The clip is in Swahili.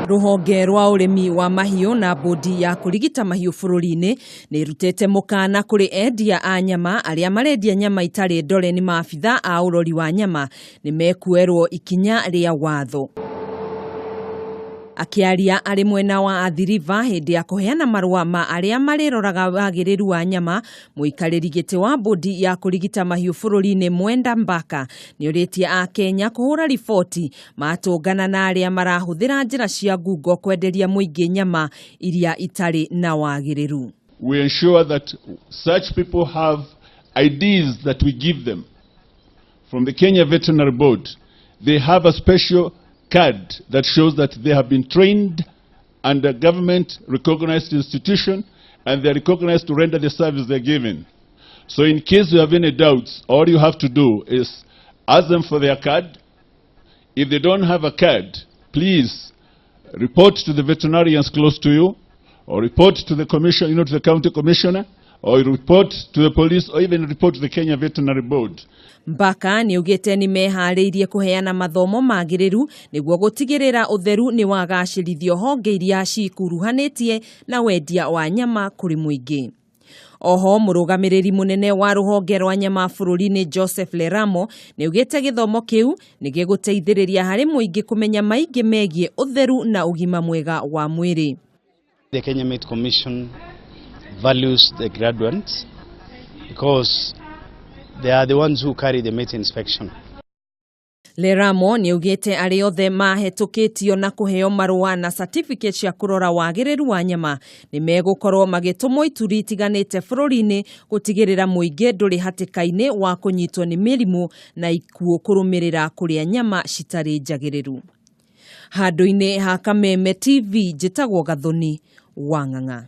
Ruhonge rwa urimi wa mahiu na bodi ya kurigita mahiu bururi-ini ni rutete mukaana kuri endia a nyama aria marendia nyama itari ndore ni maabitha a urori wa nyama ni mekuerwo ikinya ria watho. Akiaria ari mwena wa Athiriva hindi ya kuheana marua ma aria mariroraga wagiriru wa nyama, muikariri giti wa bodi ya kurigita mahiu bururi-ini Mwenda Mbaka ni uritie a Kenya kuhura riboti matungana na aria marahuthira njira cia ngungo kwenderia muingi nyama iria itari na wagiriru. We ensure that such people have IDs that we give them from the Kenya Veterinary Board. They have a special card that shows that they have been trained under government recognized institution and they are recognized to render the service they're given. So in case you have any doubts, all you have to do is ask them for their card. If they don't have a card, please report to the veterinarians close to you, or report to the commission, to the county commissioner, or report to the police, or even report to the Kenya Veterinary Board. Mbaka ni ugite ni mehariirie kuheana mathomo magiriru niguo gutigirira utheru ni wagacirithio honge iria cikuruhanitie na wendia wa nyama kuri muingi. Oho murugamiriri munene wa ruhonge rwa nyama bururi-ini Joseph Leramo ni ugite githomo kiu ni giguteithiriria hari muingi kumenya maingi megie utheru na ugima mwega wa mwiri. The Kenya Meat Commission values the graduates because they are the ones who carry the meat inspection. Leramo ni ugite ari othe mahetukitio na kuheo marua na certificate cia kurora wagiriru wa nyama ni megukorwo magitumwo ituri itiganite bururi-ini gutigirira muingi nduri hatikaini wa kunyitwo ni mirimu na ikuu kurumirira kuria nyama citari njagiriru. Handu-ini ha Kameme TV njitagwo Gathoni Wang'ang'a.